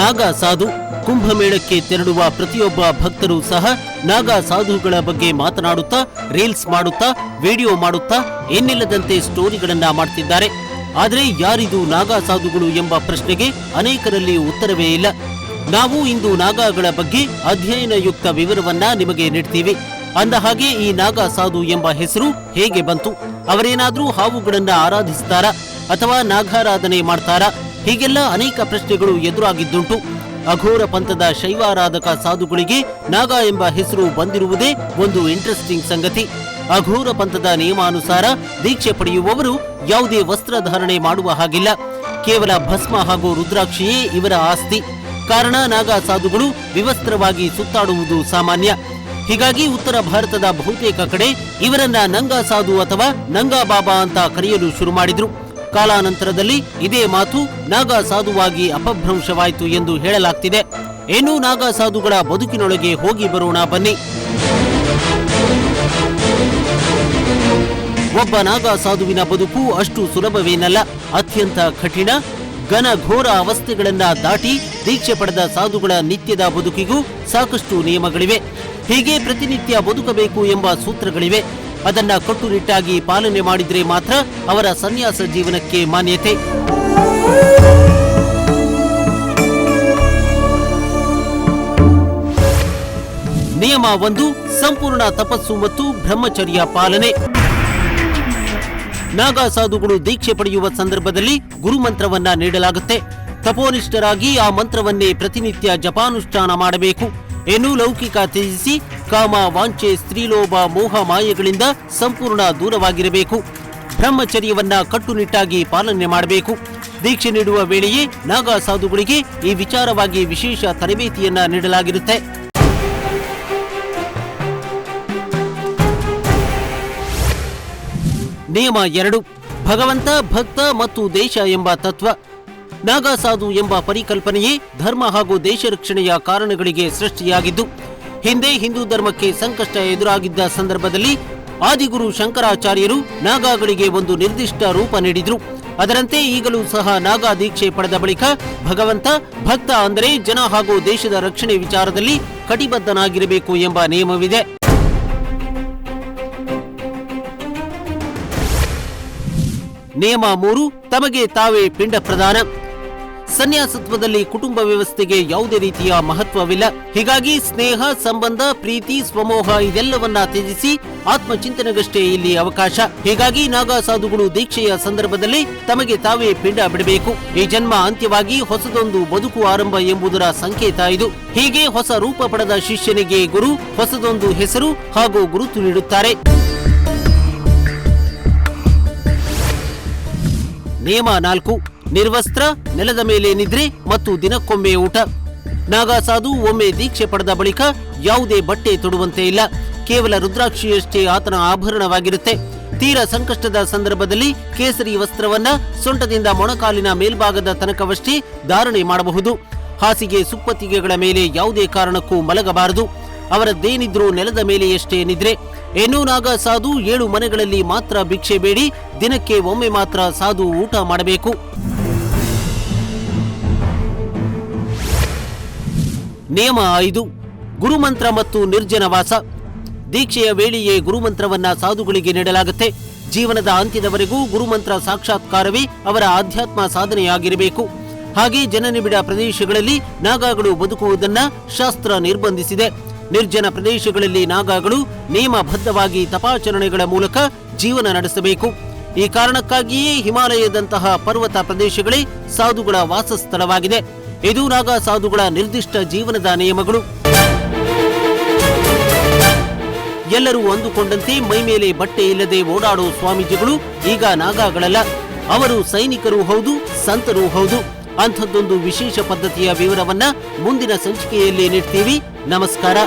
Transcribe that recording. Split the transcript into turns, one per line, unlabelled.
ನಾಗಾ ಸಾಧು. ಕುಂಭಮೇಳಕ್ಕೆ ತೆರಳುವ ಪ್ರತಿಯೊಬ್ಬ ಭಕ್ತರು ಸಹ ನಾಗಾ ಸಾಧುಗಳ ಬಗ್ಗೆ ಮಾತನಾಡುತ್ತಾ, ರೀಲ್ಸ್ ಮಾಡುತ್ತಾ, ವಿಡಿಯೋ ಮಾಡುತ್ತಾ ಎನ್ನಿಲ್ಲದಂತೆ ಸ್ಟೋರಿಗಳನ್ನ ಮಾಡ್ತಿದ್ದಾರೆ. ಆದರೆ ಯಾರಿದು ನಾಗಾ ಸಾಧುಗಳು ಎಂಬ ಪ್ರಶ್ನೆಗೆ ಅನೇಕರಲ್ಲಿ ಉತ್ತರವೇ ಇಲ್ಲ. ನಾವು ಇಂದು ನಾಗಾಗಳ ಬಗ್ಗೆ ಅಧ್ಯಯನಯುಕ್ತ ವಿವರವನ್ನ ನಿಮಗೆ ನೀಡ್ತೀವಿ. ಅಂದ ಹಾಗೆ ಈ ನಾಗಾ ಸಾಧು ಎಂಬ ಹೆಸರು ಹೇಗೆ ಬಂತು? ಅವರೇನಾದ್ರೂ ಹಾವುಗಳನ್ನ ಆರಾಧಿಸ್ತಾರಾ ಅಥವಾ ನಾಗಾರಾಧನೆ ಮಾಡ್ತಾರಾ? ಹೀಗೆಲ್ಲ ಅನೇಕ ಪ್ರಶ್ನೆಗಳು ಎದುರಾಗಿದ್ದುಂಟು. ಅಘೋರ ಪಂಥದ ಶೈವಾರಾಧಕ ಸಾಧುಗಳಿಗೆ ನಾಗಾ ಎಂಬ ಹೆಸರು ಬಂದಿರುವುದೇ ಒಂದು ಇಂಟ್ರೆಸ್ಟಿಂಗ್ ಸಂಗತಿ. ಅಘೋರ ಪಂಥದ ನಿಯಮಾನುಸಾರ ದೀಕ್ಷೆ ಪಡೆಯುವವರು ಯಾವುದೇ ವಸ್ತ್ರಧಾರಣೆ ಮಾಡುವ ಹಾಗಿಲ್ಲ. ಕೇವಲ ಭಸ್ಮ ಹಾಗೂ ರುದ್ರಾಕ್ಷಿಯೇ ಇವರ ಆಸ್ತಿ. ಕಾರಣ ನಾಗಾ ಸಾಧುಗಳು ವಿವಸ್ತ್ರವಾಗಿ ಸುತ್ತಾಡುವುದು ಸಾಮಾನ್ಯ. ಹೀಗಾಗಿ ಉತ್ತರ ಭಾರತದ ಬಹುತೇಕ ಕಡೆ ಇವರನ್ನ ನಂಗಾ ಸಾಧು ಅಥವಾ ನಂಗಾ ಬಾಬಾ ಅಂತ ಕರೆಯಲು ಶುರು ಮಾಡಿದ್ರು. ಕಾಲಾನಂತರದಲ್ಲಿ ಇದೇ ಮಾತು ನಾಗಾ ಸಾಧುವಾಗಿ ಅಪಭ್ರಂಶವಾಯಿತು ಎಂದು ಹೇಳಲಾಗ್ತಿದೆ. ಇನ್ನು ನಾಗಾ ಸಾಧುಗಳ ಬದುಕಿನೊಳಗೆ ಹೋಗಿ ಬರೋಣ ಬನ್ನಿ. ಒಬ್ಬ ನಾಗಾ ಸಾಧುವಿನ ಬದುಕು ಅಷ್ಟು ಸುಲಭವೇನಲ್ಲ. ಅತ್ಯಂತ ಕಠಿಣ, ಘನಘೋರ ಅವಸ್ಥೆಗಳನ್ನ ದಾಟಿ ದೀಕ್ಷೆ ಪಡೆದ ಸಾಧುಗಳ ನಿತ್ಯದ ಬದುಕಿಗೂ ಸಾಕಷ್ಟು ನಿಯಮಗಳಿವೆ. ಹೀಗೆ ಪ್ರತಿನಿತ್ಯ ಬದುಕಬೇಕು ಎಂಬ ಸೂತ್ರಗಳಿವೆ. ಅದನ್ನ ಕಟ್ಟುನಿಟ್ಟಾಗಿ ಪಾಲನೆ ಮಾಡಿದ್ರೆ ಮಾತ್ರ ಅವರ ಸನ್ಯಾಸ ಜೀವನಕ್ಕೆ ಮಾನ್ಯತೆ. ನಿಯಮ 1, ಸಂಪೂರ್ಣ ತಪಸ್ಸು ಮತ್ತು ಬ್ರಹ್ಮಚರ್ಯ ಪಾಲನೆ. ನಾಗಾ ಸಾಧುಗಳು ದೀಕ್ಷೆ ಪಡೆಯುವ ಸಂದರ್ಭದಲ್ಲಿ ಗುರುಮಂತ್ರವನ್ನ ನೀಡಲಾಗುತ್ತೆ. ತಪೋನಿಷ್ಠರಾಗಿ ಆ ಮಂತ್ರವನ್ನೇ ಪ್ರತಿನಿತ್ಯ ಜಪಾನುಷ್ಠಾನ ಮಾಡಬೇಕು. ಇನ್ನು ಲೌಕಿಕ ತ್ಯಜಿಸಿ ಕಾಮ, ವಾಂಛೆ, ಸ್ತ್ರೀಲೋಭ, ಮೋಹ, ಮಾಯೆಗಳಿಂದ ಸಂಪೂರ್ಣ ದೂರವಾಗಿರಬೇಕು. ಬ್ರಹ್ಮಚರ್ಯವನ್ನ ಕಟ್ಟುನಿಟ್ಟಾಗಿ ಪಾಲನೆ ಮಾಡಬೇಕು. ದೀಕ್ಷೆ ನೀಡುವ ವೇಳೆಯೇ ನಾಗಾ ಸಾಧುಗಳಿಗೆ ಈ ವಿಚಾರವಾಗಿ ವಿಶೇಷ ತರಬೇತಿಯನ್ನ ನೀಡಲಾಗಿರುತ್ತೆ. ನಿಯಮ 2, ಭಗವಂತ, ಭಕ್ತ ಮತ್ತು ದೇಶ ಎಂಬ ತತ್ವ. ನಾಗಾ ಸಾಧು ಎಂಬ ಪರಿಕಲ್ಪನೆಯೇ ಧರ್ಮ ಹಾಗೂ ದೇಶ ರಕ್ಷಣೆಯ ಕಾರಣಗಳಿಗೆ ಸೃಷ್ಟಿಯಾಗಿದ್ದು, ಹಿಂದೆ ಹಿಂದೂ ಧರ್ಮಕ್ಕೆ ಸಂಕಷ್ಟ ಎದುರಾಗಿದ್ದ ಸಂದರ್ಭದಲ್ಲಿ ಆದಿಗುರು ಶಂಕರಾಚಾರ್ಯರು ನಾಗಾಗಳಿಗೆ ಒಂದು ನಿರ್ದಿಷ್ಟ ರೂಪ ನೀಡಿದ್ರು. ಅದರಂತೆ ಈಗಲೂ ಸಹ ನಾಗಾ ದೀಕ್ಷೆ ಪಡೆದ ಬಳಿಕ ಭಗವಂತ, ಭಕ್ತ ಅಂದರೆ ಜನ ಹಾಗೂ ದೇಶದ ರಕ್ಷಣೆ ವಿಚಾರದಲ್ಲಿ ಕಟಿಬದ್ಧನಾಗಿರಬೇಕು ಎಂಬ ನಿಯಮವಿದೆ. ನಿಯಮ 3, ತಮಗೆ ತಾವೇ ಪಿಂಡ ಪ್ರದಾನ. ಸನ್ಯಾಸತ್ವದಲ್ಲಿ ಕುಟುಂಬ ವ್ಯವಸ್ಥೆಗೆ ಯಾವುದೇ ರೀತಿಯ ಮಹತ್ವವಿಲ್ಲ. ಹೀಗಾಗಿ ಸ್ನೇಹ, ಸಂಬಂಧ, ಪ್ರೀತಿ, ಸ್ವಮೋಹ ಇದೆಲ್ಲವನ್ನ ತ್ಯಜಿಸಿ ಆತ್ಮಚಿಂತನೆಗಷ್ಟೇ ಇಲ್ಲಿ ಅವಕಾಶ. ಹೀಗಾಗಿ ನಾಗಾ ಸಾಧುಗಳು ದೀಕ್ಷೆಯ ಸಂದರ್ಭದಲ್ಲಿ ತಮಗೆ ತಾವೇ ಪಿಂಡ ಬಿಡಬೇಕು. ಈ ಜನ್ಮ ಅಂತ್ಯವಾಗಿ ಹೊಸದೊಂದು ಬದುಕು ಆರಂಭ ಎಂಬುದರ ಸಂಕೇತ ಇದು. ಹೀಗೆ ಹೊಸ ರೂಪ ಪಡೆದ ಶಿಷ್ಯನಿಗೆ ಗುರು ಹೊಸದೊಂದು ಹೆಸರು ಹಾಗೂ ಗುರುತು ನೀಡುತ್ತಾರೆ. ನಿಯಮ 4, ನಿರ್ವಸ್ತ್ರ, ನೆಲದ ಮೇಲೆ ನಿದ್ರೆ ಮತ್ತು ದಿನಕ್ಕೊಮ್ಮೆ ಊಟ. ನಾಗಾ ಸಾಧು ಒಮ್ಮೆ ದೀಕ್ಷೆ ಪಡೆದ ಬಳಿಕ ಯಾವುದೇ ಬಟ್ಟೆ ತೊಡುವಂತೆ ಇಲ್ಲ. ಕೇವಲ ರುದ್ರಾಕ್ಷಿಯಷ್ಟೇ ಆತನ ಆಭರಣವಾಗಿರುತ್ತೆ. ತೀರ ಸಂಕಷ್ಟದ ಸಂದರ್ಭದಲ್ಲಿ ಕೇಸರಿ ವಸ್ತ್ರವನ್ನ ಸೊಂಟದಿಂದ ಮೊಣಕಾಲಿನ ಮೇಲ್ಭಾಗದ ತನಕವಷ್ಟೇ ಧಾರಣೆ ಮಾಡಬಹುದು. ಹಾಸಿಗೆ, ಸುಪ್ಪತ್ತಿಗೆಗಳ ಮೇಲೆ ಯಾವುದೇ ಕಾರಣಕ್ಕೂ ಮಲಗಬಾರದು. ಅವರದ್ದೇನಿದ್ರೂ ನೆಲದ ಮೇಲೆಯಷ್ಟೇ ನಿದ್ರೆ. ಇನ್ನು ನಾಗಾ ಸಾಧು 7 ಮನೆಗಳಲ್ಲಿ ಮಾತ್ರ ಭಿಕ್ಷೆ ಬೇಡಿ ದಿನಕ್ಕೆ ಒಮ್ಮೆ ಮಾತ್ರ ಸಾಧು ಊಟ ಮಾಡಬೇಕು. ನಿಯಮ 5, ಗುರುಮಂತ್ರ ಮತ್ತು ನಿರ್ಜನವಾಸ. ದೀಕ್ಷೆಯ ವೇಳೆಯೇ ಗುರುಮಂತ್ರವನ್ನ ಸಾಧುಗಳಿಗೆ ನೀಡಲಾಗುತ್ತೆ. ಜೀವನದ ಅಂತ್ಯದವರೆಗೂ ಗುರುಮಂತ್ರ ಸಾಕ್ಷಾತ್ಕಾರವೇ ಅವರ ಆಧ್ಯಾತ್ಮ ಸಾಧನೆಯಾಗಿರಬೇಕು. ಹಾಗೆ ಜನನಿಬಿಡ ಪ್ರದೇಶಗಳಲ್ಲಿ ನಾಗಾಗಳು ಬದುಕುವುದನ್ನ ಶಾಸ್ತ್ರ ನಿರ್ಬಂಧಿಸಿದೆ. ನಿರ್ಜನ ಪ್ರದೇಶಗಳಲ್ಲಿ ನಾಗಾಗಳು ನಿಯಮಬದ್ಧವಾಗಿ ತಪಾಚರಣೆಗಳ ಮೂಲಕ ಜೀವನ ನಡೆಸಬೇಕು. ಈ ಕಾರಣಕ್ಕಾಗಿಯೇ ಹಿಮಾಲಯದಂತಹ ಪರ್ವತ ಪ್ರದೇಶಗಳೇ ಸಾಧುಗಳ ವಾಸಸ್ಥಳವಾಗಿದೆ. ಇದು ನಾಗಾ ಸಾಧುಗಳ ನಿರ್ದಿಷ್ಟ ಜೀವನದ ನಿಯಮಗಳು. ಎಲ್ಲರೂ ಅಂದುಕೊಂಡಂತೆ ಮೈಮೇಲೆ ಬಟ್ಟೆ ಇಲ್ಲದೆ ಓಡಾಡೋ ಸ್ವಾಮೀಜಿಗಳು ಈಗ ನಾಗಾಗಳಲ್ಲ. ಅವರು ಸೈನಿಕರೂ ಹೌದು, ಸಂತರೂ ಹೌದು. ಅಂಥದ್ದೊಂದು ವಿಶೇಷ ಪದ್ಧತಿಯ ವಿವರವನ್ನ ಮುಂದಿನ ಸಂಚಿಕೆಯಲ್ಲಿ ನೀಡ್ತೀವಿ. ನಮಸ್ಕಾರ.